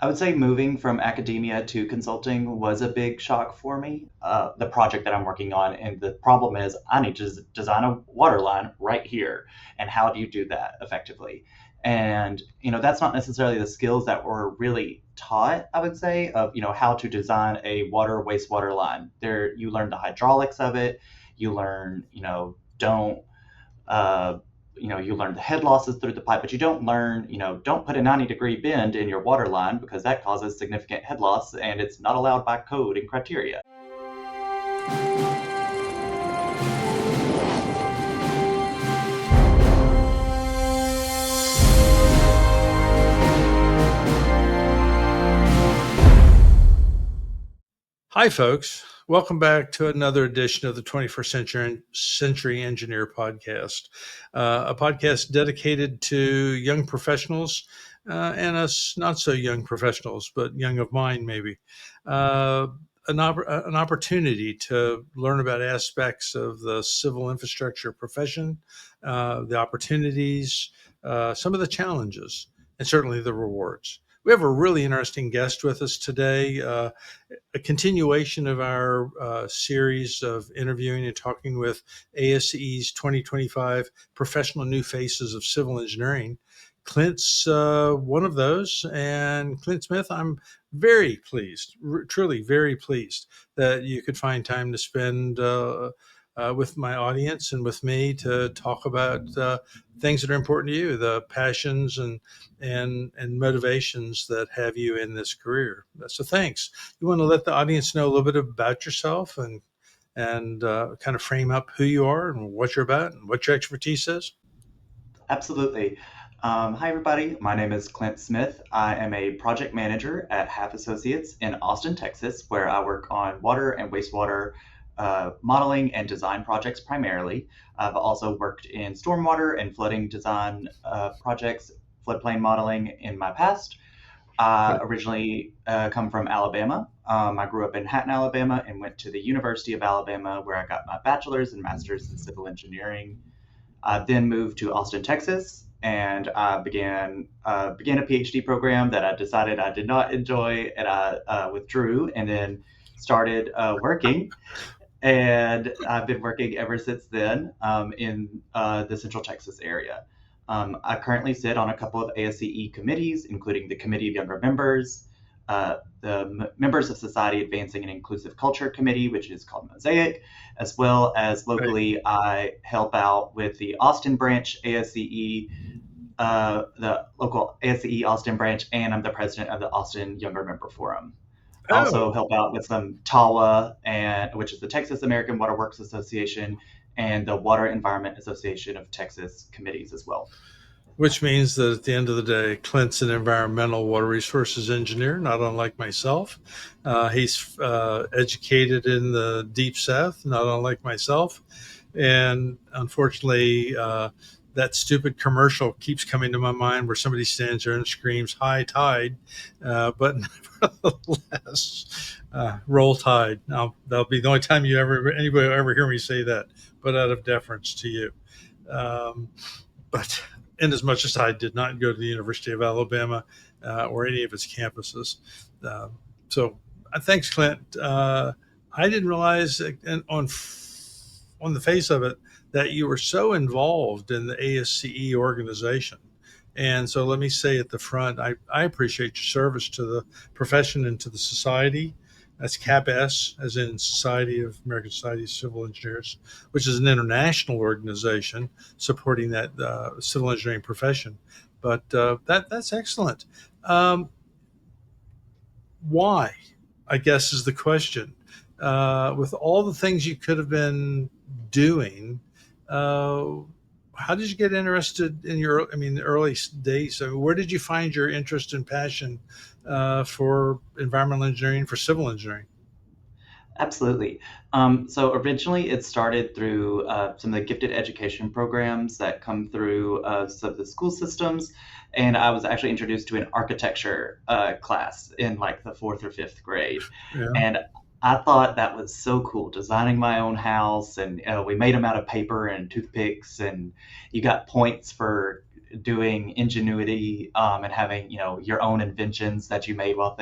I would say moving from academia to consulting was a big shock for me. The project that I'm working on, and the problem is I need to design a water line right here. And how do you do that effectively? And that's not necessarily the skills that were really taught. I would say of how to design a water wastewater line. There, you learn the hydraulics of it. You learn don't uh, you learn the head losses through the pipe, but you don't learn, don't put a 90-degree bend in your water line because that causes significant head loss and it's not allowed by code and criteria. Hi, folks. Welcome back to another edition of the 21st Century Engineer podcast, a podcast dedicated to young professionals and us not so young professionals, but young of mind, maybe. Uh, an opportunity to learn about aspects of the civil infrastructure profession, the opportunities, some of the challenges, and certainly the rewards. We have a really interesting guest with us today. A continuation of our series of interviewing and talking with ASCE's 2025 Professional New Faces of Civil Engineering. Clint's one of those, and Clint Smith, I'm very pleased, truly very pleased that you could find time to spend with my audience and with me to talk about things that are important to you, the passions and motivations that have you in this career. So thanks. You want to let the audience know a little bit about yourself and kind of frame up who you are and what you're about and what your expertise is? Absolutely. Hi, everybody. My name is Clint Smith. I am a project manager at Half Associates in Austin, Texas, where I work on water and wastewater modeling and design projects primarily. I've also worked in stormwater and flooding design projects, floodplain modeling in my past. I originally come from Alabama. I grew up in Hatton, Alabama, and went to the University of Alabama, where I got my bachelor's and master's in civil engineering. I then moved to Austin, Texas, and I began a PhD program that I decided I did not enjoy, and I withdrew, and then started working. And I've been working ever since then in the Central Texas area. I currently sit on a couple of ASCE committees, including the Committee of Younger Members, the Members of Society Advancing an Inclusive Culture Committee, which is called Mosaic, as well as locally, I help out with the Austin branch ASCE, the local ASCE Austin branch, and I'm the president of the Austin Younger Member Forum. I also Oh, help out with some TAWA, which is the Texas American Water Works Association, and the Water Environment Association of Texas committees as well. which means that at the end of the day, Clint's an environmental water resources engineer, not unlike myself. He's educated in the deep south, not unlike myself. And unfortunately, that stupid commercial keeps coming to my mind where somebody stands there and screams high tide, but nevertheless, roll tide. Now, that'll be the only time anybody will ever hear me say that, but out of deference to you. Um, but in as much as I did not go to the University of Alabama or any of its campuses. Uh, so thanks, Clint. I didn't realize on the face of it that you were so involved in the ASCE organization. And so let me say at the front, I appreciate your service to the profession and to the society. That's CAPS, as in Society of American Society of Civil Engineers, which is an international organization supporting that civil engineering profession. But that's excellent. Um, why? I guess is the question. With all the things you could have been doing, uh, how did you get interested in the early days? I mean, where did you find your interest and passion for environmental engineering, for civil engineering? Absolutely. So originally, it started through some of the gifted education programs that come through some of the school systems, and I was actually introduced to an architecture class in like the fourth or fifth grade, Yeah. and I thought that was so cool, designing my own house, and we made them out of paper and toothpicks, and you got points for doing ingenuity, and having your own inventions that you made while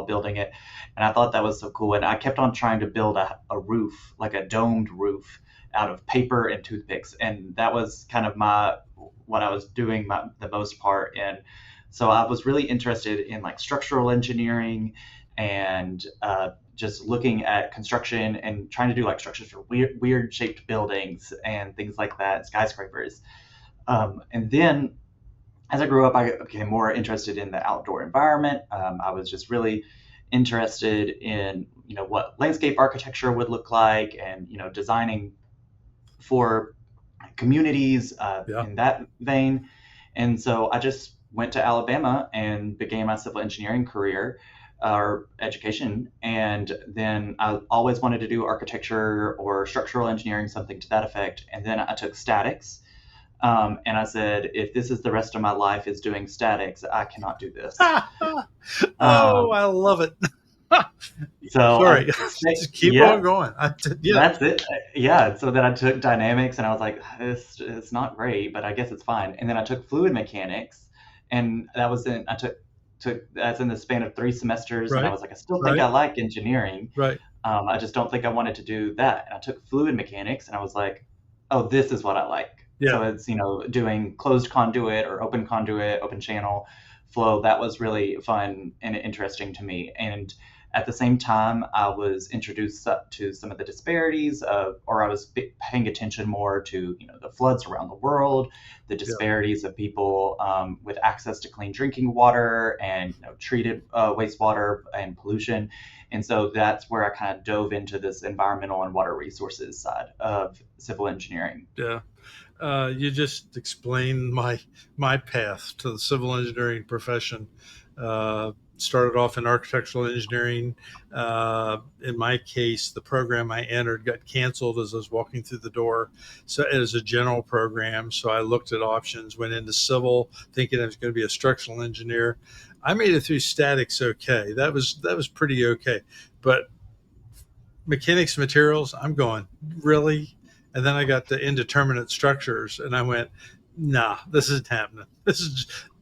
building it. And I thought that was so cool. And I kept on trying to build a roof, like a domed roof, out of paper and toothpicks. And that was kind of my what I was doing the most part in. So I was really interested in like structural engineering and just looking at construction and trying to do like structures for weird shaped buildings and things like that, skyscrapers. And then as I grew up, I became more interested in the outdoor environment. I was just really interested in what landscape architecture would look like, and designing for communities Yeah. in that vein. And so I just went to Alabama and began my civil engineering career or education. And then I always wanted to do architecture or structural engineering, something to that effect. And then I took statics. And I said, if this is the rest of my life is doing statics, I cannot do this. Oh, Um, I love it. so I Sorry, stayed, just keep on yeah, going. Yeah, that's it. Yeah. So then I took dynamics, and I was like, it's not great, but I guess it's fine. And then I took fluid mechanics, and I took that's in the span of 3 semesters. And I right, was like, I still think right, I like engineering. right. I just don't think I wanted to do that. And I took fluid mechanics, and I was like, oh, this is what I like. Yeah, So it's, doing closed conduit or open conduit, open channel flow. That was really fun and interesting to me. And at the same time, I was introduced to some of the disparities or I was paying attention more to, the floods around the world, the yeah, disparities of people with access to clean drinking water and, treated wastewater and pollution. And so that's where I kind of dove into this environmental and water resources side of civil engineering. yeah. You just explained my path to the civil engineering profession. Started off in architectural engineering. In my case, the program I entered got canceled as I was walking through the door. So it was a general program. So I looked at options, went into civil, thinking I was going to be a structural engineer. I made it through statics okay. That was pretty okay, but mechanics materials, I'm going, really? And then I got to indeterminate structures and I went, nah, this isn't happening.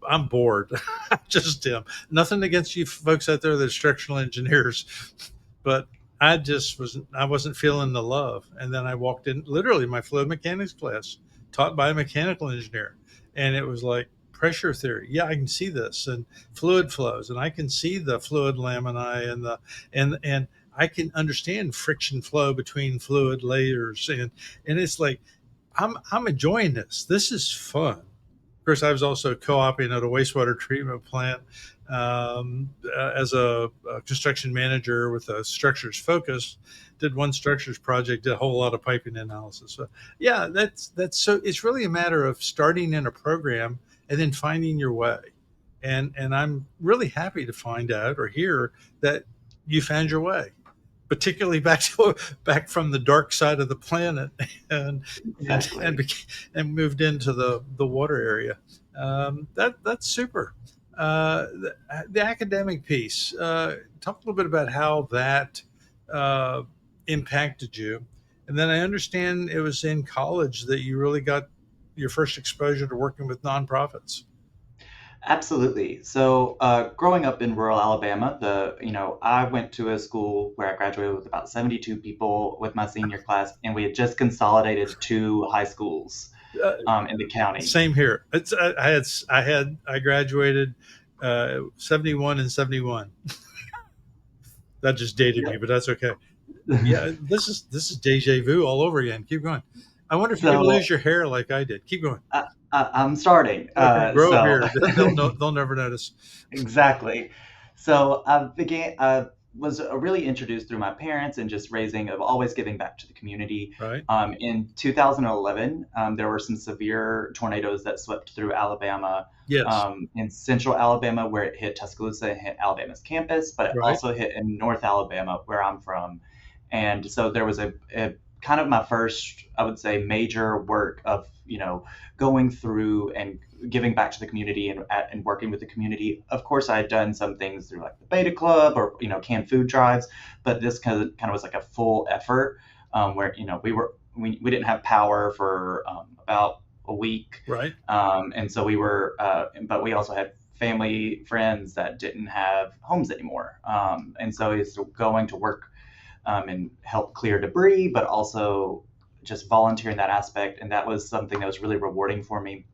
I'm bored. Just nothing against you folks out there that are structural engineers, but I wasn't feeling the love. And then I walked in literally my fluid mechanics class taught by a mechanical engineer. And it was like pressure theory. Yeah, I can see this and fluid flows and I can see the fluid laminae and I can understand friction flow between fluid layers and it's like I'm enjoying this. This is fun. Of course, I was also co-oping at a wastewater treatment plant as a construction manager with a structures focus. Did one structures project, did a whole lot of piping analysis. So, yeah, that's so. It's really a matter of starting in a program and then finding your way. And I'm really happy to find out or hear that you found your way, particularly back from the dark side of the planet and and and, Exactly. and moved into the water area. That's super. The academic piece. Talk a little bit about how that uh, impacted you, and then I understand it was in college that you really got your first exposure to working with nonprofits. Absolutely. So, growing up in rural Alabama, I went to a school where I graduated with about 72 people with my senior class, and we had just consolidated 2 high schools Uh, in the county. Same here. I graduated 71 and 71. That just dated me, but that's okay. Yeah, this is deja vu all over again. Keep going. I wonder if you're going to So, lose your hair like I did. Keep going. I'm starting. Okay, grow a beard. They'll never notice. Exactly. So I was really introduced through my parents and just raising of always giving back to the community. Right? In 2011, there were some severe tornadoes that swept through Alabama, Yes. in central Alabama, where it hit Tuscaloosa and hit Alabama's campus, but it Right. also hit in North Alabama, where I'm from. And so there was a kind of my first, I would say, major work of, going through and giving back to the community and working with the community. Of course, I had done some things through like the Beta Club or canned food drives, but this kind of was like a full effort where we didn't have power for about a week. Right. And so but we also had family friends that didn't have homes anymore. And so it's going to work and help clear debris, but also just volunteer in that aspect. And that was something that was really rewarding for me.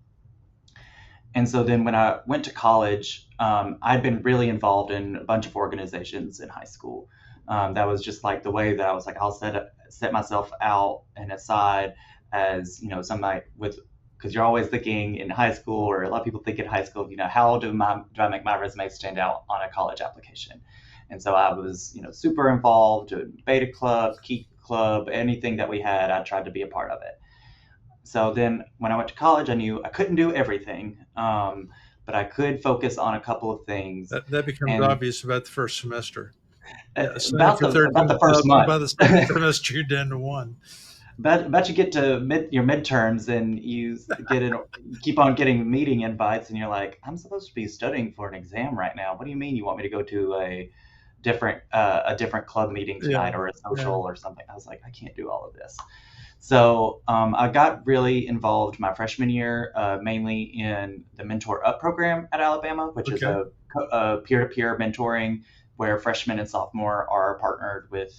And so then when I went to college, I'd been really involved in a bunch of organizations in high school. That was just like the way that I was like, I'll set myself out and aside as, somebody with, because you're always thinking in high school, or a lot of people think in high school, how do I make my resume stand out on a college application? And so I was, super involved in Beta Club, Key Club, anything that we had, I tried to be a part of it. So then when I went to college, I knew I couldn't do everything, but I could focus on a couple of things. That becomes And obvious about the first semester. Yeah, sign up about for about 13 the first clubs, and month, by the second semester, you're down to one. but you get to your midterms and you keep on getting meeting invites, and you're like, I'm supposed to be studying for an exam right now. What do you mean you want me to go to a different club meeting Yeah, tonight, or a yeah, social or something? I was like, I can't do all of this. So I got really involved my freshman year, mainly in the Mentor Up program at Alabama, which is okay. a peer-to-peer mentoring where freshmen and sophomore are partnered with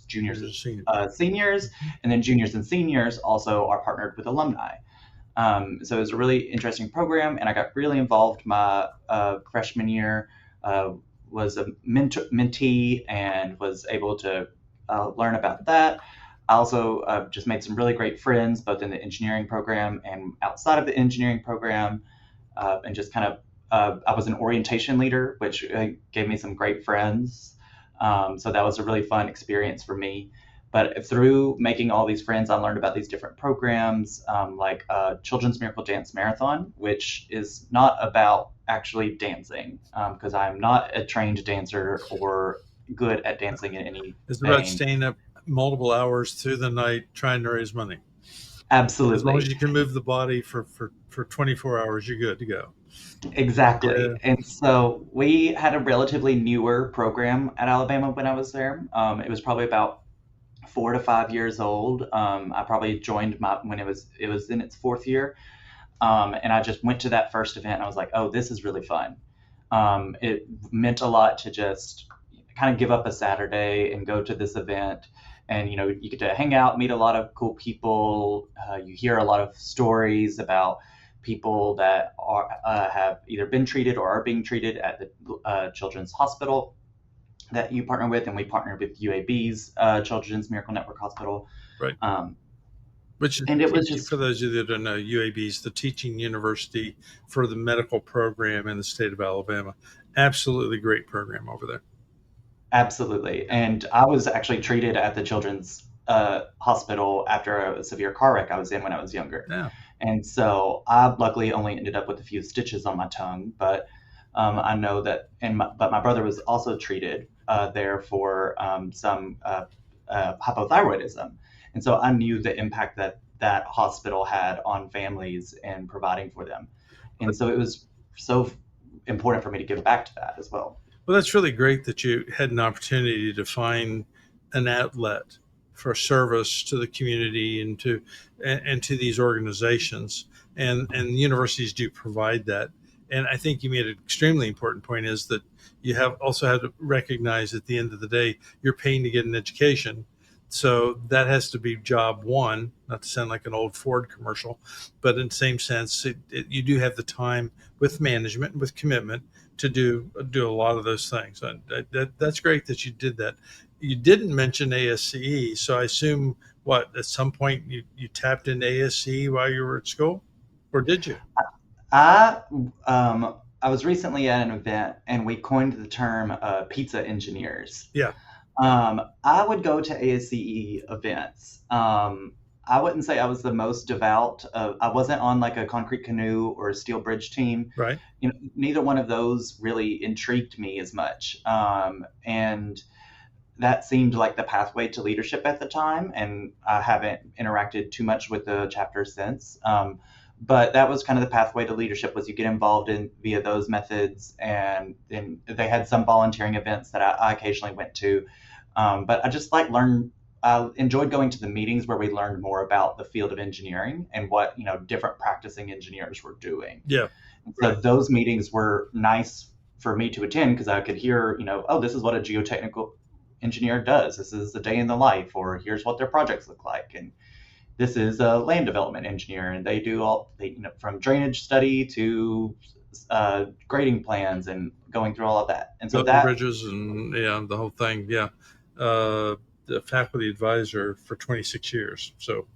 juniors You're and a senior. seniors, and then juniors and seniors also are partnered with alumni. So it was a really interesting program, and I got really involved my freshman year. Uh, was a mentee and was able to learn about that. I also just made some really great friends, both in the engineering program and outside of the engineering program, and just kind of I was an orientation leader, which gave me some great friends. So that was a really fun experience for me. But through making all these friends, I learned about these different programs, like Children's Miracle Dance Marathon, which is not about actually dancing, because I'm not a trained dancer or good at dancing in any It's about vein. staying up multiple hours through the night trying to raise money. As long as Absolutely. you can move the body for 24 hours, you're good to go. Exactly. Yeah. And so we had a relatively newer program at Alabama when I was there. It was probably about 4 to 5 years old. I probably joined when it was in its fourth year, and I just went to that first event. And I was like, oh, this is really fun. It meant a lot to just kind of give up a Saturday and go to this event. And you get to hang out, meet a lot of cool people. You hear a lot of stories about people that have either been treated or are being treated at the children's hospital that you partner with, and we partnered with UAB's Children's Miracle Network Hospital. Right. Um, Which is and the it was teaching, for just those of you that don't know, UAB is the teaching university for the medical program in the state of Alabama. Absolutely great program over there. absolutely. Yeah. And I was actually treated at the children's hospital after a severe car wreck I was in when I was younger. Yeah. And so I luckily only ended up with a few stitches on my tongue, but I know that, but my brother was also treated there for some hypothyroidism. And so I knew the impact that that hospital had on families and providing for them. And so it was so important for me to give back to that as well. Well, that's really great that you had an opportunity to find an outlet for service to the community and to these organizations, and universities do provide that. And I think you made an extremely important point is that you have also had to recognize at the end of the day you're paying to get an education, so that has to be job one. Not to sound like an old Ford commercial, but in the same sense, you do have the time with management with commitment to do a lot of those things. And that's great that you did that. You didn't mention ASCE, so I assume what at some point you tapped into ASCE while you were at school, or did you? I I was recently at an event and we coined the term pizza engineers. Yeah, I would go to ASCE events. I wouldn't say I was the most devout. I wasn't on like a concrete canoe or a steel bridge team. right. Neither one of those really intrigued me as much. And that seemed like the pathway to leadership at the time. And I haven't interacted too much with the chapter since. But that was kind of the pathway to leadership, was you get involved in via those methods. And then they had some volunteering events that I occasionally went to. But I just like I enjoyed going to the meetings where we learned more about the field of engineering and what different practicing engineers were doing. Yeah. And so Right. those meetings were nice for me to attend because I could hear, oh, this is what a geotechnical engineer does. This is a day in the life, or here's what their projects look like, and this is a land development engineer, and they do from drainage study to grading plans and going through all of that. And so Building that bridges and yeah, the whole thing. Yeah. The faculty advisor for 26 years. So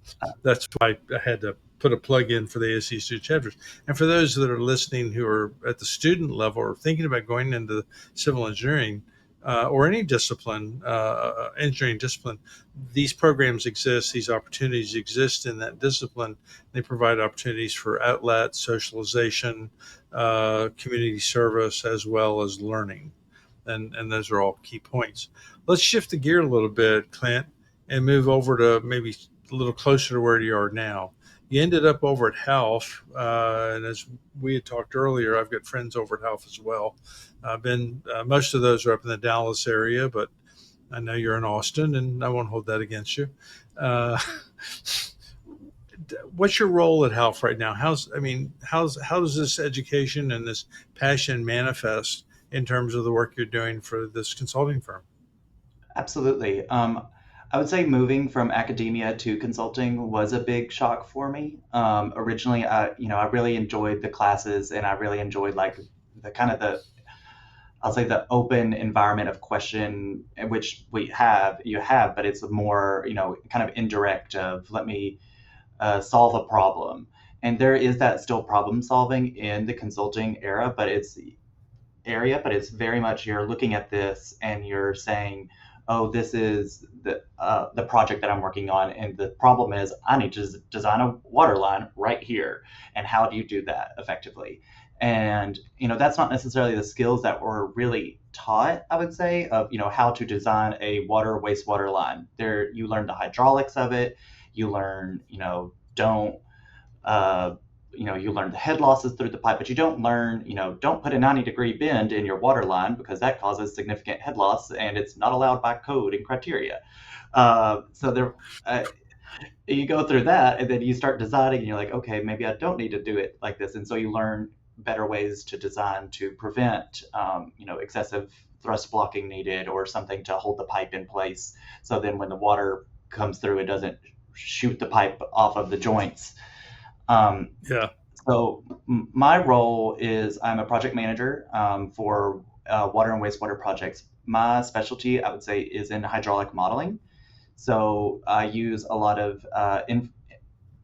that's why I had to put a plug in for the ASCE student chapters. And for those that are listening who are at the student level or thinking about going into civil engineering or any discipline, engineering discipline, these programs exist, these opportunities exist in that discipline. They provide opportunities for outlet, socialization, community service, as well as learning. And those are all key points. Let's shift the gear a little bit, Clint, and move over to maybe a little closer to where you are now. You ended up over at Half, and as we had talked earlier, I've got friends over at Half as well. I've been most of those are up in the Dallas area, but I know you're in Austin, and I won't hold that against you. Uh, what's your role at Half right now? How does this education and this passion manifest in terms of the work you're doing for this consulting firm? absolutely. I would say moving from academia to consulting was a big shock for me. Originally, I really enjoyed the classes, and I really enjoyed like the kind of the I'll say the open environment of question, which you have, but it's more, kind of indirect of let me solve a problem. And there is that still problem solving in the consulting but it's very much you're looking at this and you're saying, oh, this is the project that I'm working on, and the problem is I need to design a water line right here, and how do you do that effectively? And that's not necessarily the skills that were really taught. I would say of how to design a water wastewater line. There, you learn the hydraulics of it. You learn don't uh, you learn the head losses through the pipe, but you don't learn, don't put a 90-degree bend in your water line because that causes significant head loss and it's not allowed by code and criteria. So there, you go through that and then you start designing and you're like, okay, maybe I don't need to do it like this. And so you learn better ways to design to prevent, excessive thrust blocking needed or something to hold the pipe in place. So then when the water comes through, it doesn't shoot the pipe off of the joints. Um, Yeah. so my role is I'm a project manager for water and wastewater projects. My specialty, I would say, is in hydraulic modeling. So I use a lot of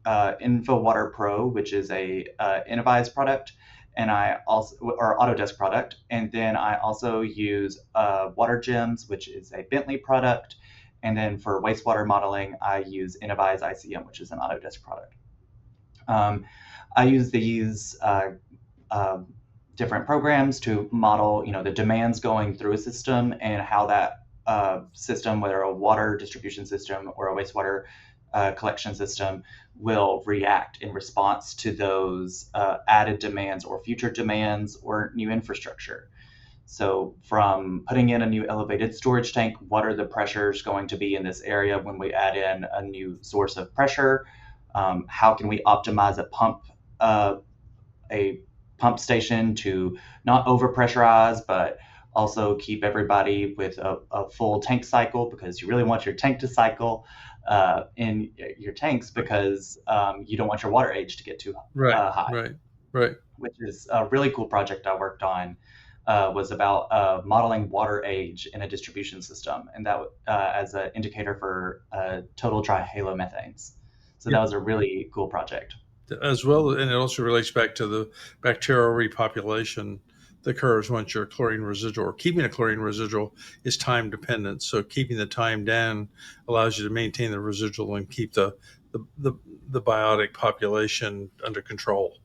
InfoWater Pro, which is a Innovize product, and I also or Autodesk product, and then I also use Water Gems, which is a Bentley product, and then for wastewater modeling, I use Innovize ICM, which is an Autodesk product. Um, I use these uh, different programs to model, the demands going through a system and how that system, whether a water distribution system or a wastewater collection system, will react in response to those added demands or future demands or new infrastructure. So, from putting in a new elevated storage tank, what are the pressures going to be in this area when we add in a new source of pressure? How can we optimize uh, a pump station to not overpressurize, but also keep everybody with a full tank cycle because you really want your tank to cycle in your tanks because you don't want your water age to get too Right. high, Right. Right. which is a really cool project I worked on. Was about modeling water age in a distribution system, and that as an indicator for total trihalomethanes. So Yeah. that was a really cool project. As well, and it also relates back to the bacterial repopulation that occurs once your chlorine residual or keeping a chlorine residual is time dependent. So keeping the time down allows you to maintain the residual and keep the, the, the biotic population under control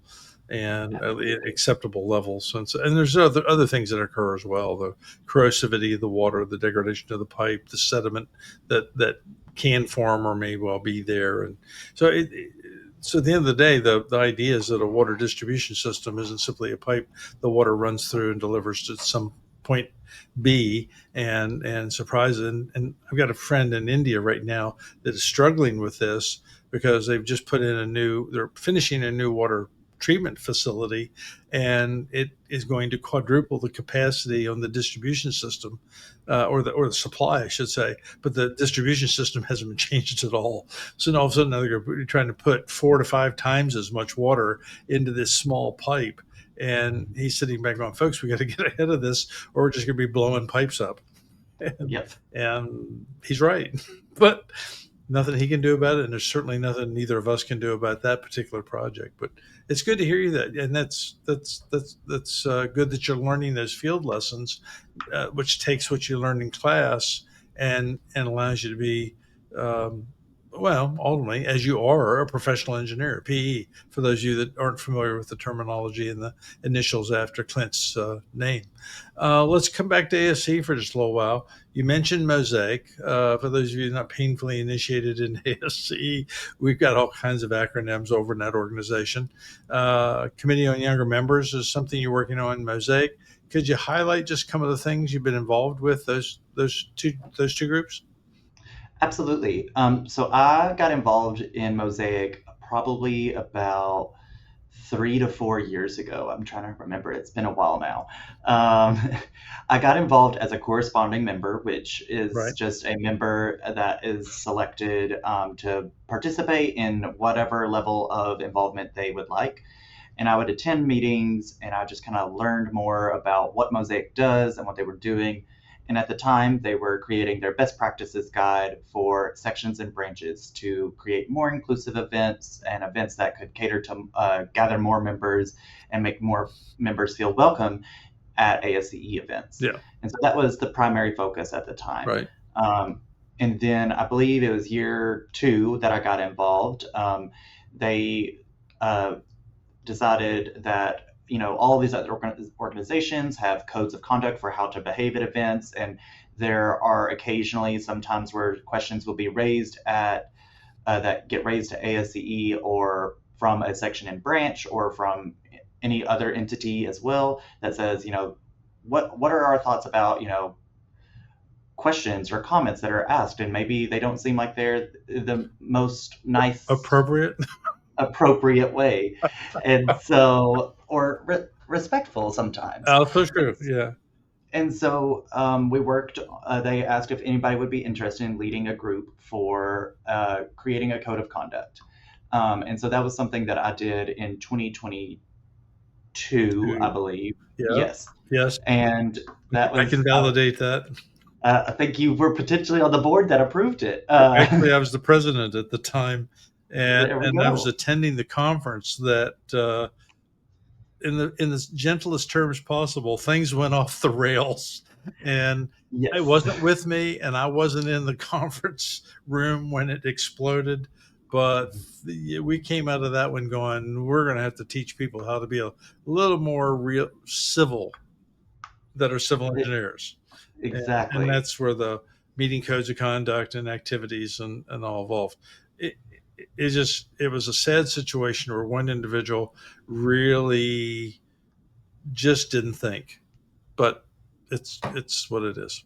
and at acceptable levels. And there's other things that occur as well: the corrosivity of the water, the degradation of the pipe, the sediment that can form or may well be there. And so so at the end of the day, the idea is that a water distribution system isn't simply a pipe the water runs through and delivers to some point B and surprise it. And I've got a friend in India right now that is struggling with this because they've just put in they're finishing a new water treatment facility, and it is going to quadruple the capacity on the distribution system, or the supply, I should say. But the distribution system hasn't been changed at all. So now all of a sudden, now they're trying to put 4 to 5 times as much water into this small pipe. And he's sitting back going, "Folks, we got to get ahead of this, or we're just going to be blowing pipes up." And, Yep. and he's right, but nothing he can do about it, and there's certainly nothing neither of us can do about that particular project. But it's good to hear you that, and that's good that you're learning those field lessons, which takes what you learned in class and allows you to be, um, well, ultimately, as you are a professional engineer, PE. For those of you that aren't familiar with the terminology and the initials after Clint's name, let's come back to ASC for just a little while. You mentioned Mosaic. For those of you not painfully initiated in ASCE, we've got all kinds of acronyms over in that organization. Committee on Younger Members is something you're working on in Mosaic. Could you highlight just some of the things you've been involved with those two groups? Absolutely. So I got involved in Mosaic probably about 3 to 4 years ago. I'm trying to remember. It's been a while now. Um, I got involved as a corresponding member, which is Right. just a member that is selected to participate in whatever level of involvement they would like. And I would attend meetings and I just kind of learned more about what Mosaic does and what they were doing. And at the time, they were creating their best practices guide for sections and branches to create more inclusive events and events that could cater to gather more members and make more members feel welcome at ASCE events. Yeah. And so that was the primary focus at the time. Right. Um, and then I believe it was year two that I got involved. They decided that all these other organizations have codes of conduct for how to behave at events, and there are occasionally sometimes where questions will be raised at that get raised to ASCE or from a section and branch or from any other entity as well that says, what are our thoughts about questions or comments that are asked, and maybe they don't seem like they're the most nice Appropriate. appropriate way, and so or respectful sometimes. So And, true. Yeah. and so we worked. They asked if anybody would be interested in leading a group for creating a code of conduct, and so that was something that I did in 2022, I believe. Yeah. Yes, Yes. and that I can was. validate that. I think you were potentially on the board that approved it. Actually, I was the president at the time, and There we and I was go. attending the conference that, in the gentlest terms possible, things went off the rails, and it Yes. wasn't with me, and I wasn't in the conference room when it exploded. But we came out of that one going, we're going to have to teach people how to be a little more real civil that are civil engineers, and Exactly. that's where the meeting codes of conduct and activities and all evolved. It, it was a sad situation where one individual really just didn't think, but it's what it is.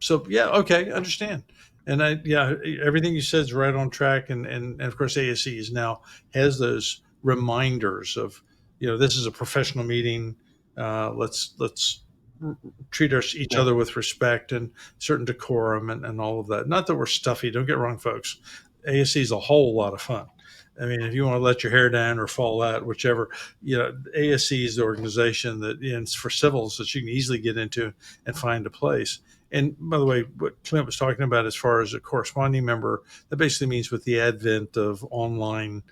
So yeah, okay, understand. And everything you said is right on track. And of course, ASC is now has those reminders of, this is a professional meeting. Let's treat each Yeah. other with respect and certain decorum and all of that. Not that we're stuffy. Don't get wrong, folks. ASC is a whole lot of fun. I mean, if you want to let your hair down or fall out, whichever, ASC is the organization that, it's for civils that you can easily get into and find a place. And by the way, what Clint was talking about as far as a corresponding member, that basically means with the advent of online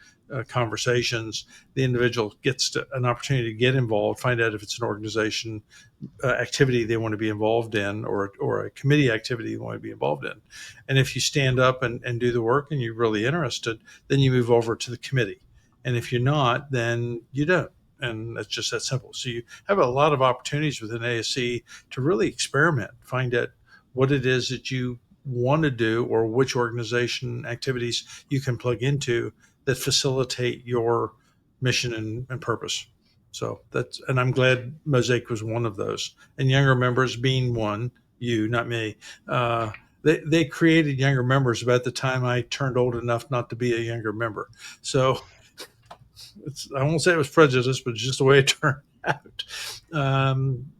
conversations, the individual gets an opportunity to get involved, find out if it's an organization activity they want to be involved in, or a committee activity they want to be involved in. And if you stand up and do the work and you're really interested, then you move over to the committee. And if you're not, then you don't. And that's just that simple. So you have a lot of opportunities within ASC to really experiment, find out what it is that you want to do or which organization activities you can plug into that facilitate your mission and purpose. So and I'm glad Mosaic was one of those, and younger members being one. You, not me. Uh, they created younger members about the time I turned old enough not to be a younger member. So I won't say it was prejudice, but just the way it turned out. Um,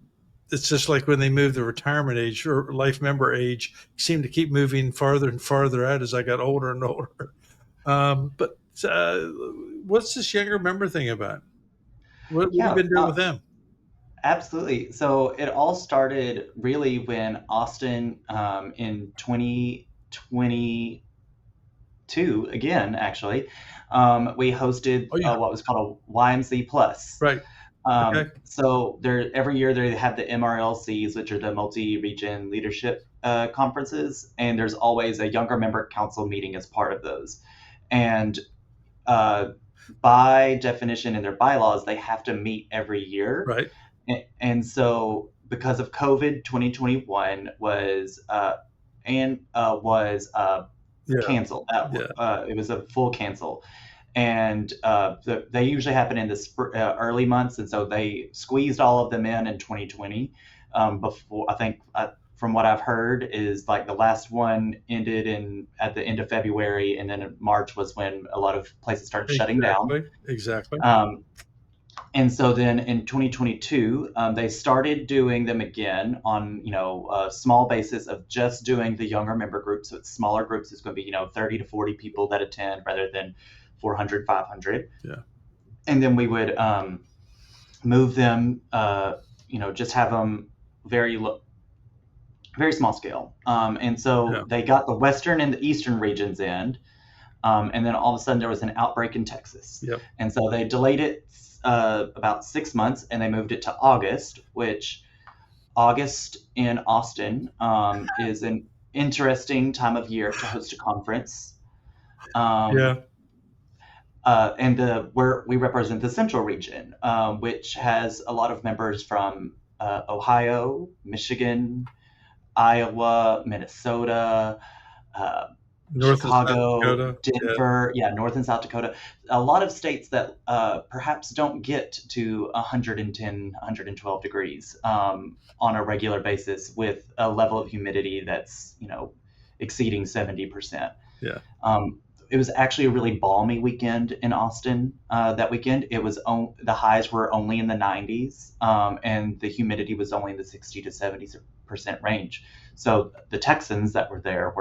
it's just like when they moved the retirement age or life member age, seemed to keep moving farther and farther out as I got older and older. But what's this younger member thing about? What have you Yeah, been doing with them? absolutely. So it all started really when Austin in 2022, again, actually, we hosted Oh yeah, what was called a YMC Plus. right. Okay. So there, every year they have the MRLCs, which are the multi-region leadership conferences, and there's always a younger member council meeting as part of those. And uh, by definition in their bylaws, they have to meet every year. Right. And so because of COVID, 2021 was Yeah. canceled. Yeah. It was a full cancel, and they usually happen in the early months, and so they squeezed all of them in 2020. Before I think, from what I've heard, is like the last one ended in at the end of February, and then in March was when a lot of places started shutting down. Exactly. Exactly. Um, and so then in 2022, they started doing them again on a small basis of just doing the younger member groups. So it's smaller groups. It's going to be 30 to 40 people that attend rather than 400, 500. Yeah. And then we would move them, just have them very very small scale. And Yeah. so they got the western and the eastern regions in. And then all of a sudden there was an outbreak in Texas. Yep. And so they delayed it about 6 months, and they moved it to August, which August in Austin is an interesting time of year to host a conference. Um, Yeah. and where we represent the Central region, which has a lot of members from Ohio, Michigan, Iowa, Minnesota, uh, North and South Chicago, Dakota. Yeah. Denver, yeah, North and South Dakota, a lot of states that perhaps don't get to 110, 112 degrees on a regular basis with a level of humidity that's, exceeding 70%. Yeah. It was actually a really balmy weekend in Austin that weekend. The highs were only in the 90s, and the humidity was only in the 60 to 70% range. So the Texans that were there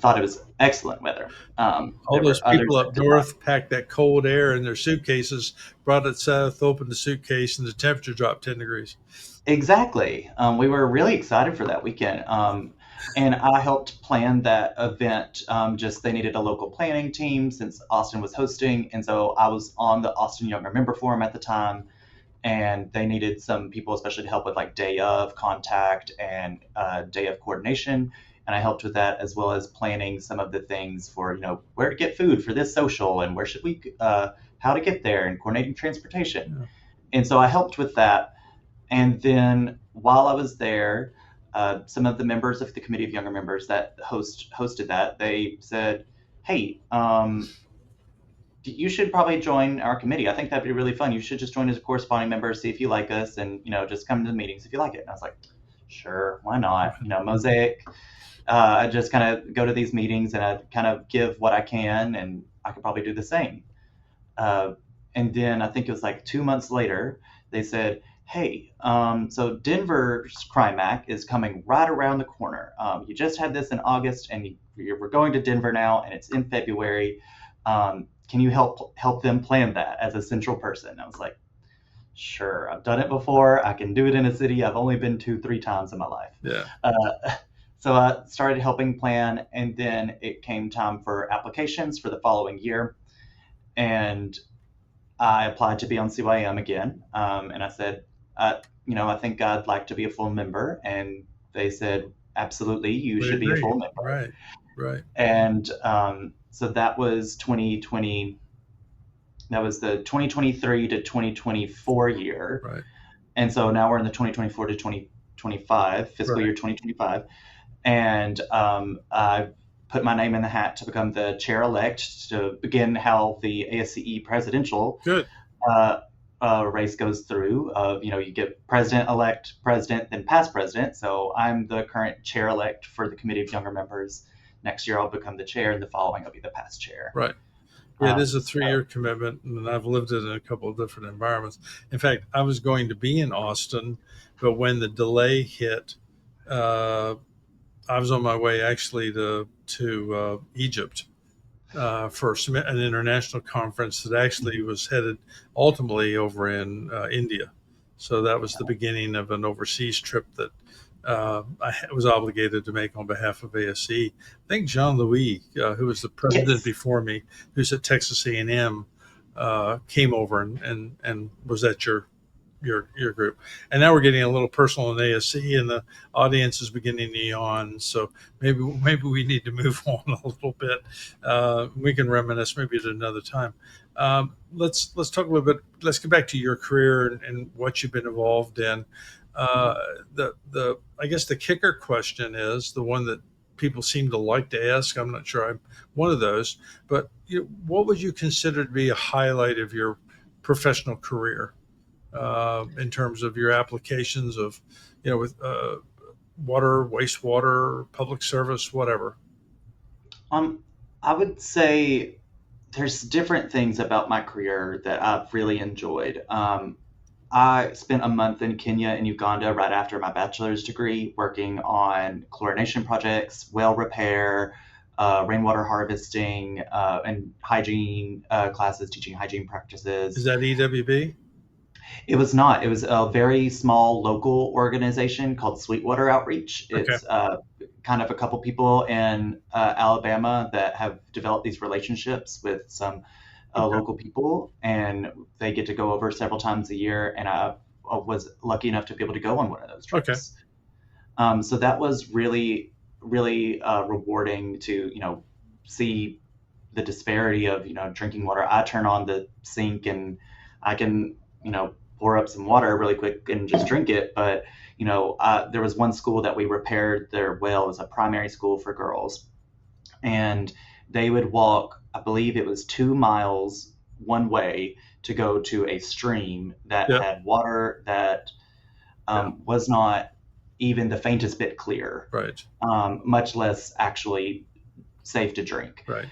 thought it was excellent weather. All There those were others people that up did not. north packed that cold air in their suitcases, brought it south, opened the suitcase, and the temperature dropped 10 degrees. Exactly. We were really excited for that weekend. And I helped plan that event. Just they needed a local planning team since Austin was hosting. And so I was on the Austin Younger Member Forum at the time, and they needed some people, especially to help with like day of contact and day of coordination. And I helped with that as well as planning some of the things for where to get food for this social and where should we how to get there and coordinating transportation. Yeah. And so I helped with that. And then while I was there, some of the members of the committee of younger members that hosted that, they said, "Hey, you should probably join our committee. I think that'd be really fun. You should just join as a corresponding member, see if you like us, and just come to the meetings if you like it." And I was like, "Sure, why not?" Mosaic. I just kind of go to these meetings and I kind of give what I can, and I could probably do the same. Uh, and then I think it was like 2 months later, they said, "Hey, so Denver's Crime Act is coming right around the corner. You just had this in August, and we're going to Denver now, and it's in February. Can you help them plan that as a central person?" I was like, "Sure, I've done it before. I can do it in a city I've only been to 3 times in my life." Yeah. So I started helping plan, and then it came time for applications for the following year, and I applied to be on CYM again, and I said, I think I'd like to be a full member, and they said, "Absolutely, you We should be a agree. full member." Right. Right. And so that was 2020. That was the 2023 to 2024 year, Right. and so now we're in the 2024 to 2025 fiscal Right. year 2025, and I put my name in the hat to become the chair elect to begin how the ASCE presidential Good. uh, race goes through of, you get president-elect, president, then past president. So I'm the current chair-elect for the committee of younger members. Next year I'll become the chair, and the following I'll be the past chair. Right. Yeah, it is a So 3 year commitment, and I've lived it in a couple of different environments. In fact, I was going to be in Austin, but when the delay hit, uh, I was on my way actually to Egypt for an international conference that actually was headed ultimately over in India. So that was the beginning of an overseas trip that I was obligated to make on behalf of ASCE. I think Jean Louis, who was the president yes. before me, who's at Texas A&M, came over and was at your group. And now we're getting a little personal in ASC, and the audience is beginning to yawn. So maybe we need to move on a little bit. We can reminisce maybe at another time. Let's talk a little bit. Let's get back to your career and what you've been involved in. Uh, the I guess the kicker question is the one that people seem to like to ask. I'm not sure I'm one of those, but what would you consider to be a highlight of your professional career? In terms of your applications of, with water, wastewater, public service, whatever. I would say there's different things about my career that I've really enjoyed. I spent a month in Kenya and Uganda right after my bachelor's degree working on chlorination projects, well repair, rainwater harvesting, and hygiene classes, teaching hygiene Is practices. that EWB? It was not. It was a very small local organization called Sweetwater Outreach. Okay. It's kind of a couple people in Alabama that have developed these relationships with some Okay. local people, and they get to go over several times a year. And I was lucky enough to be able to go on one of those Okay. trips. So that was really, really rewarding to see the disparity of drinking water. I turn on the sink and I can pour up some water really quick and just drink it. But there was one school that we repaired their well. It was a primary school for girls, and they would walk, I believe it was 2 miles one way to go to a stream that Yeah. had water that Yeah. was not even the faintest bit clear, Right. much less actually safe to drink. Right.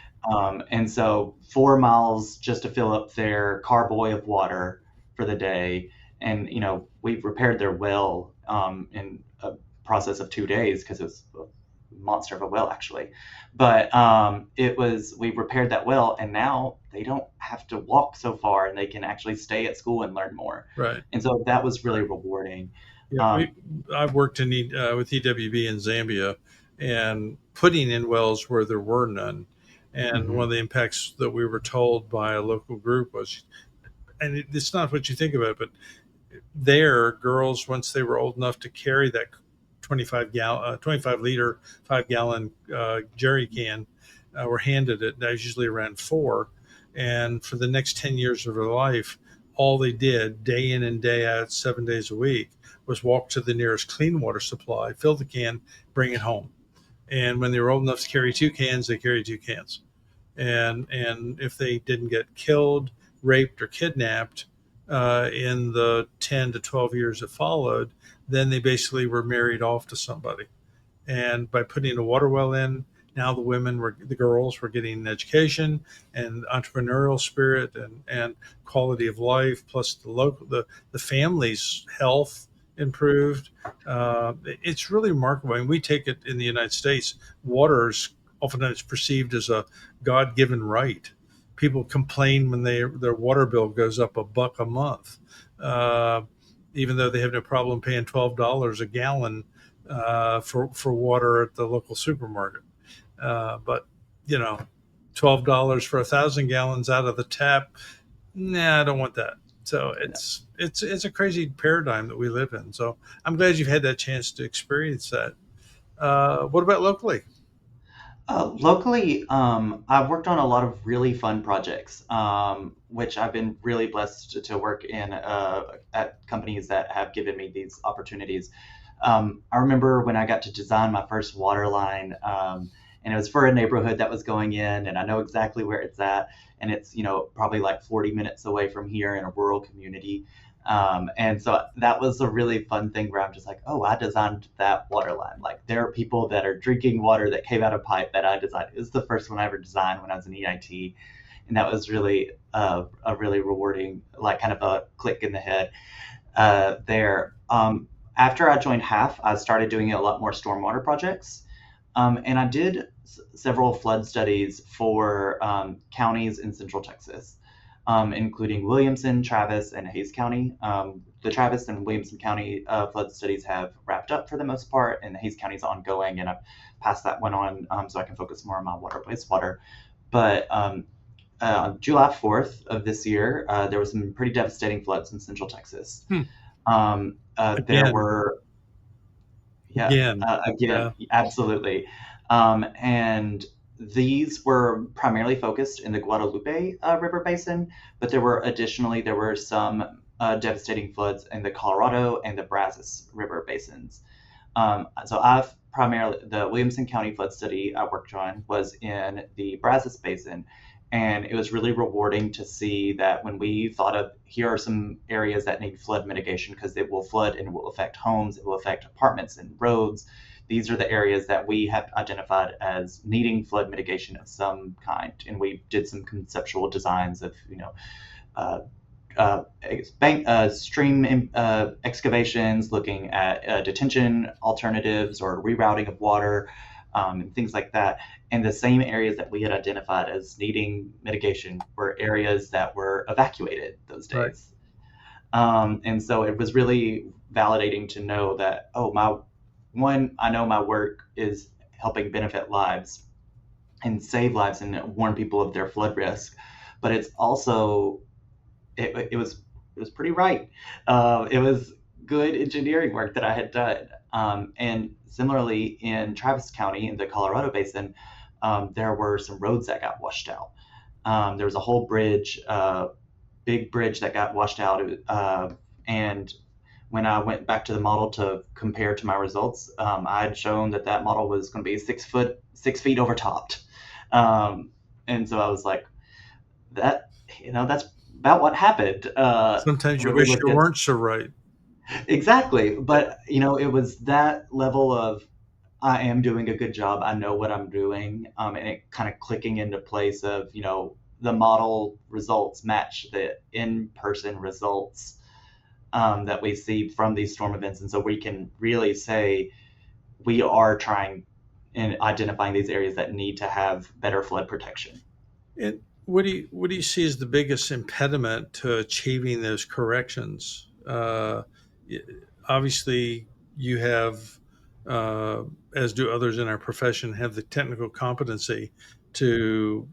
And so 4 miles just to fill up their carboy of water for the day. And, we've repaired their well in a process of 2 days because it was a monster of a well, actually. But we repaired that well, and now they don't have to walk so far and they can actually stay at school and learn more. Right. And so that was really Right. rewarding. Yeah. Um, I've worked with EWB in Zambia and putting in wells where there were none. And one mhm. of the impacts that we were told by a local group was, and it's not what you think about, but there, girls, once they were old enough to carry that 25 liter, 5 gallon jerry can, were handed it. That was usually around four. And for the next 10 years of their life, all they did day in and day out, 7 days a week, was walk to the nearest clean water supply, fill the can, bring it home. And when they were old enough to carry two cans, they carried two cans. And if they didn't get killed, raped, or kidnapped in the 10 to 12 years that followed, then they basically were married off to somebody. And by putting a water well in, now the girls were getting an education and entrepreneurial spirit and quality of life, plus the family's health improved. It's really remarkable. And we take it in the United States, water is oftentimes perceived as a God-given right. People complain when their water bill goes up $1 a month, uh, even though they have no problem paying $12 a gallon for water at the local supermarket. But you know, $12 for 1,000 gallons out of the tap. Nah, I don't want that. So it's a crazy paradigm that we live in. So I'm glad you've had that chance to experience that. What about locally? Locally, I've worked on a lot of really fun projects, which I've been really blessed to work in at companies that have given me these opportunities. I remember when I got to design my first water line. and it was for a neighborhood that was going in, and I know exactly where it's at, and it's probably like 40 minutes away from here in a rural community. And so that was a really fun thing where I'm just like, oh, I designed that water line. Like there are people that are drinking water that came out of pipe that I designed. It was the first one I ever designed when I was in EIT, and that was really a really rewarding, like kind of a click in the head there. After I joined HAF, I started doing a lot more stormwater projects. And I did several flood studies for counties in Central Texas, including Williamson, Travis, and Hays County. The Travis and Williamson County flood studies have wrapped up for the most part, and the Hays County is ongoing, and I've passed that one on so I can focus more on my water wastewater. But July 4th of this year, there were some pretty devastating floods in Central Texas. Hmm. There Again, were, yeah, again, again, yeah, absolutely. And these were primarily focused in the Guadalupe River Basin, but there were some devastating floods in the Colorado and the Brazos River Basins. So I've primarily, the Williamson County flood study I worked on was in the Brazos Basin. And it was really rewarding to see that when we thought of here are some areas that need flood mitigation because it will flood and it will affect homes, it will affect apartments and roads. These are the areas that we have identified as needing flood mitigation of some kind. And we did some conceptual designs of, uh, stream excavations, looking at detention alternatives or rerouting of water, and things like that. And the same areas that we had identified as needing mitigation were areas that were evacuated those right. days. And so it was really validating to know that, oh, I know my work is helping benefit lives and save lives and warn people of their flood risk, but it's also it was pretty right. It was good engineering work that I had done. And similarly, in Travis County in the Colorado Basin, there were some roads that got washed out. There was a whole bridge, big bridge that got washed out, and when I went back to the model to compare to my results, I had shown that that model was going to be 6 feet overtopped. Um, and so I was like, that that's about what happened Sometimes you when we wish looked you at weren't so right. exactly. But it was that level of I am doing a good job, I know what I'm doing, and it kind of clicking into place of the model results match the in-person results that we see from these storm events, and so we can really say we are trying in identifying these areas that need to have better flood protection. And what do you see as the biggest impediment to achieving those corrections? Y- Obviously, you have, uh, as do others in our profession, have the technical competency to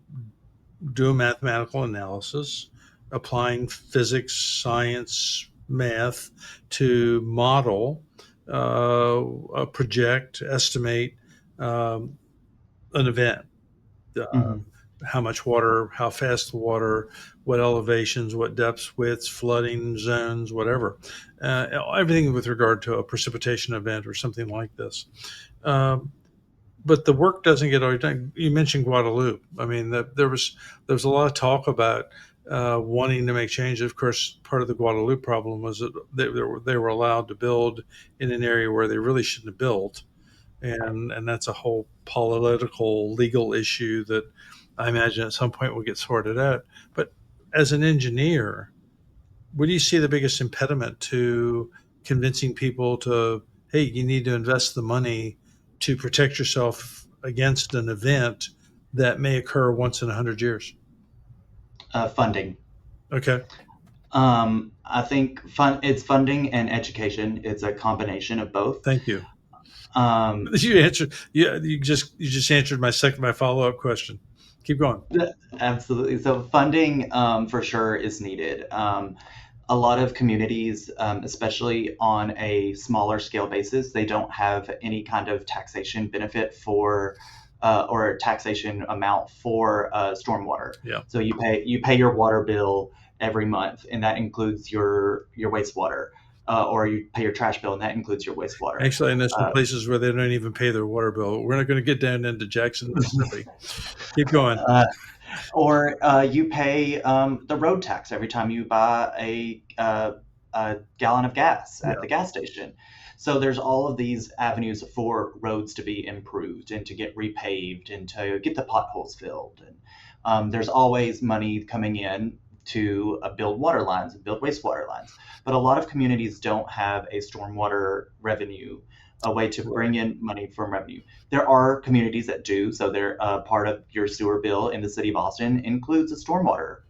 do a mathematical analysis, applying physics, science, math to model, project, estimate um, an event. Uh, Hmm. how much water, how fast the water, what elevations, what depths, widths, flooding zones, whatever. Everything with regard to a precipitation event or something like this. Um, but the work doesn't get always done. You mentioned Guadalupe. I mean, there was a lot of talk about wanting to make changes. Of course, part of the Guadalupe problem was that they were allowed to build in an area where they really shouldn't have built, and that's a whole political legal issue that I imagine at some point will get sorted out. But as an engineer, what do you see the biggest impediment to convincing people to, hey, you need to invest the money to protect yourself against an event that may occur once in 100 years? Funding. Okay, I think it's funding and education. It's a combination of both. thank you. Um, You answered. Yeah, you just answered my follow up question. Keep going. Absolutely. So funding for sure is needed. A lot of communities, especially on a smaller scale basis, they don't have any kind of taxation benefit for or taxation amount for stormwater. Yeah. So you pay your water bill every month, and that includes your wastewater. or you pay your trash bill, and that includes your wastewater. Actually, I know some Uh, places where they don't even pay their water bill. We're not going to get down into Jackson, Mississippi. Keep going. uh, or you pay the road tax every time you buy a gallon of gas at Yeah, the gas station. So there's all of these avenues for roads to be improved and to get repaved and to get the potholes filled. And there's always money coming in to build water lines and build wastewater lines. But a lot of communities don't have a stormwater revenue, a way to bring right, in money from revenue. There are communities that do. So they're part of your sewer bill in the city of Austin includes a stormwater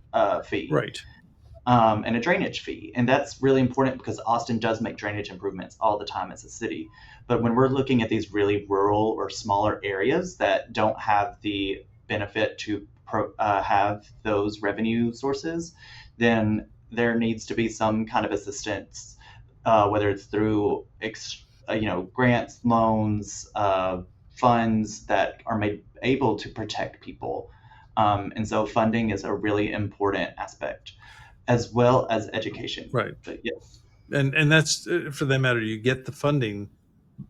fee right, and a drainage fee. And that's really important because Austin does make drainage improvements all the time as a city. But when we're looking at these really rural or smaller areas that don't have the benefit to have those revenue sources, then there needs to be some kind of assistance, whether it's through grants, loans, funds that are made able to protect people. And so funding is a really important aspect as well as education. right. But yes, And that's for that matter. You get the funding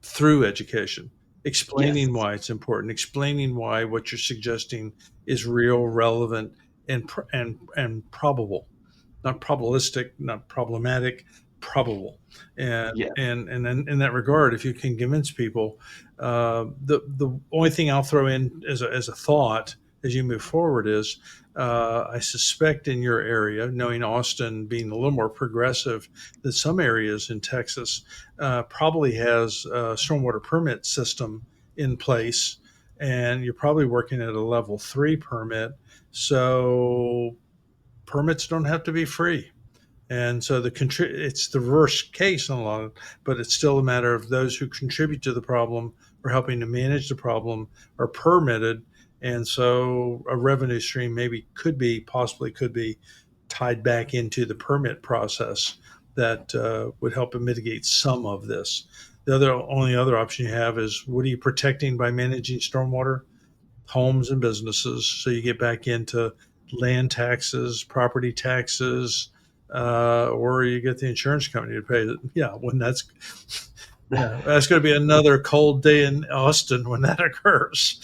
through education, explaining yes, why it's important, explaining why what you're suggesting is real, relevant, and probable, not probabilistic, not problematic, probable. yes, And then in that regard, if you can convince people, the only thing I'll throw in as a thought as you move forward is, I suspect in your area, knowing Austin being a little more progressive than some areas in Texas, probably has a stormwater permit system in place, and you're probably working at a level 3 permit. So permits don't have to be free. And so it's the reverse case in a lot of, but it's still a matter of those who contribute to the problem or helping to manage the problem are permitted. And so a revenue stream maybe possibly could be tied back into the permit process that would help mitigate some of this. Only other option you have is, what are you protecting by managing stormwater? Homes and businesses. So you get back into land taxes, property taxes, or you get the insurance company to pay it. Yeah, when that's, yeah, that's going to be another cold day in Austin when that occurs.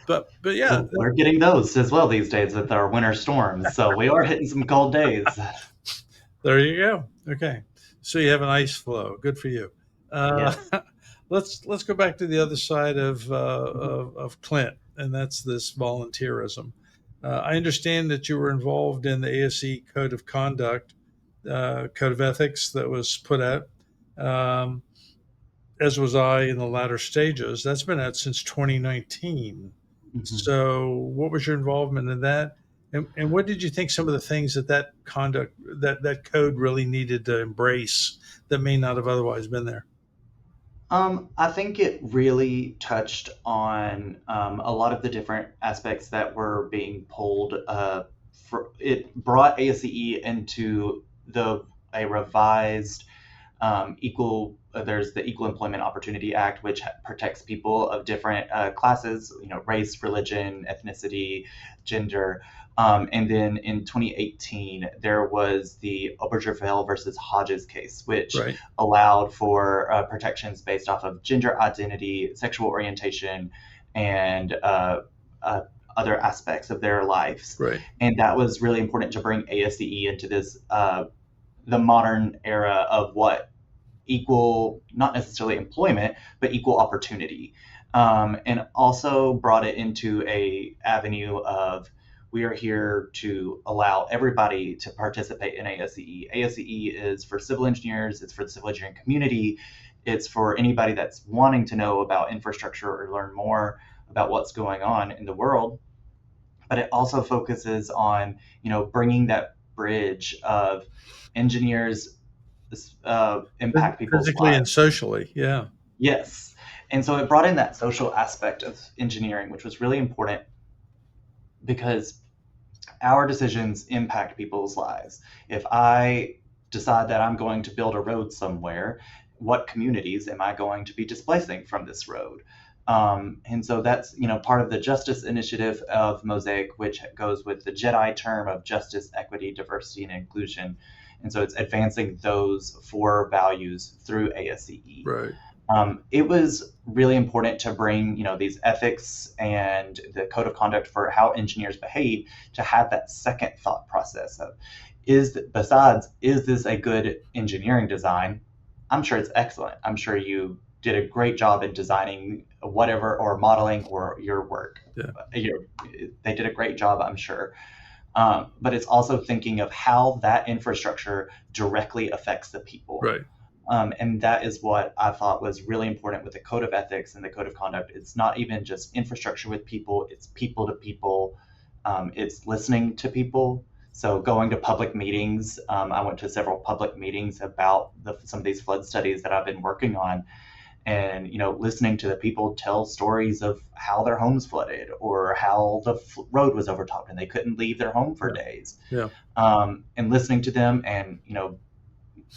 But yeah, we're getting those as well these days with our winter storms. So we are hitting some cold days. there you go. Okay, so you have an ice flow. Good for you. Uh, Yes. let's go back to the other side of Mhm. of Clint, and that's this volunteerism. I understand that you were involved in the ASCE Code of Conduct, Code of Ethics that was put out, um, as was I in the latter stages. That's been out since 2019. Mhm. So, what was your involvement in that? And what did you think some of the things that conduct, that code really needed to embrace that may not have otherwise been there? I think it really touched on a lot of the different aspects that were being pulled. It brought ASCE into a revised equal. There's the Equal Employment Opportunity Act, which protects people of different classes, race, religion, ethnicity, gender. And then in 2018, there was the Obergefell versus Hodges case, which Right, allowed for protections based off of gender identity, sexual orientation, and uh, other aspects of their lives. right, And that was really important to bring ASCE into this the modern era of what equal, not necessarily employment, but equal opportunity, and also brought it into a avenue of we are here to allow everybody to participate in ASCE. ASCE is for civil engineers, it's for the civil engineering community, it's for anybody that's wanting to know about infrastructure or learn more about what's going on in the world. But it also focuses on bringing that bridge of engineers impact people's physically and lives. socially. Yeah, Yes. And so it brought in that social aspect of engineering, which was really important because our decisions impact people's lives. If I decide that I'm going to build a road somewhere, what communities am I going to be displacing from this road? And so that's part of the justice initiative of Mosaic, which goes with the JEDI term of justice, equity, diversity, and inclusion. And so it's advancing those four values through ASCE. Right. It was really important to bring, these ethics and the code of conduct for how engineers behave, to have that second thought process of, is this a good engineering design? I'm sure it's excellent. I'm sure you did a great job in designing whatever, or modeling, or your work. Yeah. They did a great job, I'm sure. But it's also thinking of how that infrastructure directly affects the people. Right. And that is what I thought was really important with the code of ethics and the code of conduct. It's not even just infrastructure with people, it's people to people. It's listening to people. So going to public meetings, I went to several public meetings about some of these flood studies that I've been working on, and listening to the people tell stories of how their homes flooded, or how the road was overtopped and they couldn't leave their home for Yeah. days. Yeah. And listening to them, and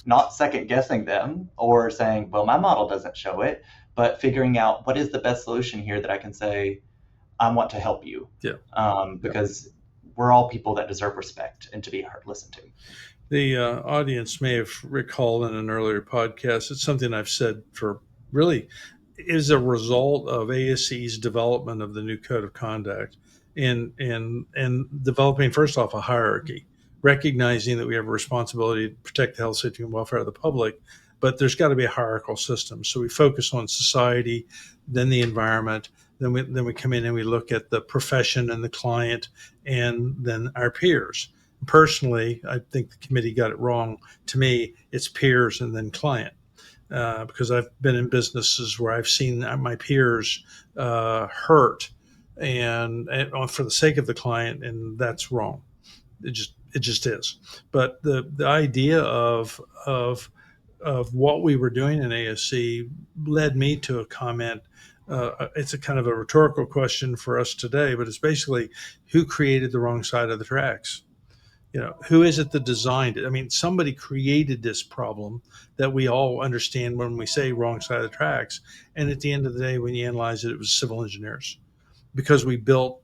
not second guessing them or saying, well, my model doesn't show it, but figuring out what is the best solution here that I can say, I want to help you. Yeah. Because we're all people that deserve respect and to be heard, listened to. The audience may have recalled in an earlier podcast, it's something I've said for really is a result of ASCE's development of the new code of conduct, and developing, first off, a hierarchy, recognizing that we have a responsibility to protect the health, safety, and welfare of the public, but there's got to be a hierarchical system. So we focus on society, then the environment, then we come in and we look at the profession and the client, and then our peers. Personally, I think the committee got it wrong. To me, it's peers and then client. Because I've been in businesses where I've seen my peers hurt, and for the sake of the client, and that's wrong. It just is. But the idea of what we were doing in ASC led me to a comment. It's a kind of a rhetorical question for us today, but it's basically, who created the wrong side of the tracks? Who is it that designed it? I mean, somebody created this problem that we all understand when we say wrong side of the tracks. And at the end of the day, when you analyze it, it was civil engineers, because we built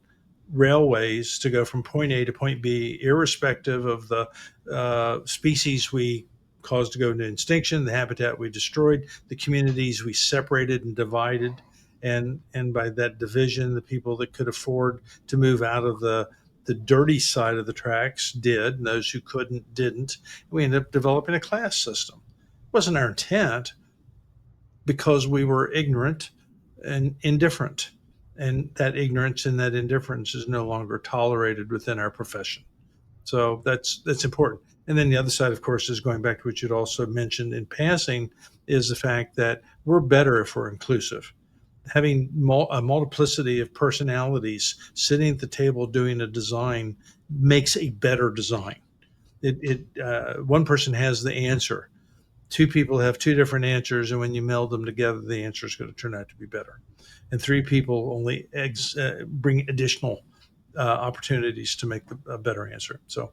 railways to go from point A to point B, irrespective of the species we caused to go into extinction, the habitat we destroyed, the communities we separated and divided. And by that division, the people that could afford to move out of the dirty side of the tracks did, and those who couldn't didn't. We ended up developing a class system. It wasn't our intent, because we were ignorant and indifferent. And that ignorance and that indifference is no longer tolerated within our profession. So that's important. And then the other side, of course, is going back to what you'd also mentioned in passing, is the fact that we're better if we're inclusive. Having a multiplicity of personalities sitting at the table doing a design makes a better design. One person has the answer. Two people have two different answers, and when you meld them together, the answer is going to turn out to be better. And three people only bring additional opportunities to make a better answer. So,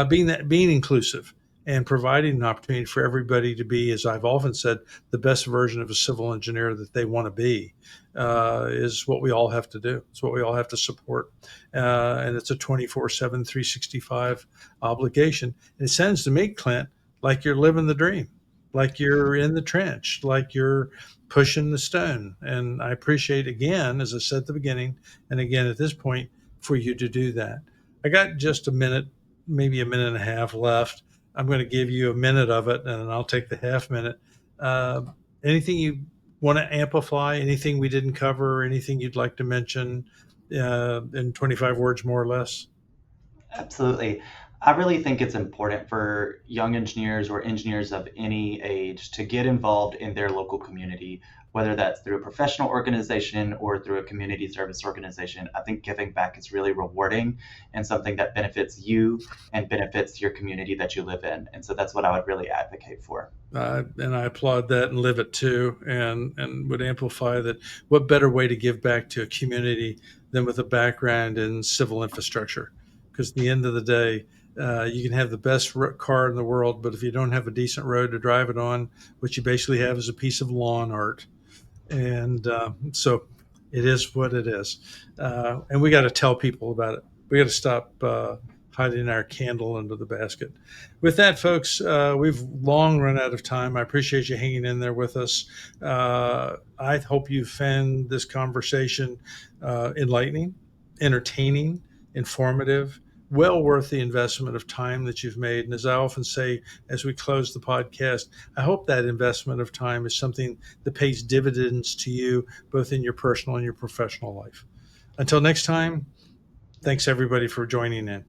being inclusive and providing an opportunity for everybody to be, as I've often said, the best version of a civil engineer that they want to be, is what we all have to do. It's what we all have to support. And it's a 24/7, 365 obligation. And it sounds to me, Clint, like you're living the dream, like you're in the trench, like you're pushing the stone. And I appreciate, again, as I said at the beginning, and again at this point, for you to do that. I got just a minute, maybe a minute and a half left. I'm going to give you a minute of it, and then I'll take the half minute. Anything you want to amplify? Anything we didn't cover? Anything you'd like to mention in 25 words, more or less? Absolutely. I really think it's important for young engineers or engineers of any age to get involved in their local community, whether that's through a professional organization or through a community service organization. I think giving back is really rewarding and something that benefits you and benefits your community that you live in. And so that's what I would really advocate for. And I applaud that and live it too, and would amplify that. What better way to give back to a community than with a background in civil infrastructure? Because at the end of the day, you can have the best car in the world, but if you don't have a decent road to drive it on, what you basically have is a piece of lawn art. And so it is what it is. And we got to tell people about it. We got to stop hiding our candle under the basket. With that, folks, we've long run out of time. I appreciate you hanging in there with us. I hope you found this conversation enlightening, entertaining, informative, well worth the investment of time that you've made. And as I often say, as we close the podcast, I hope that investment of time is something that pays dividends to you, both in your personal and your professional life. Until next time, thanks everybody for joining in.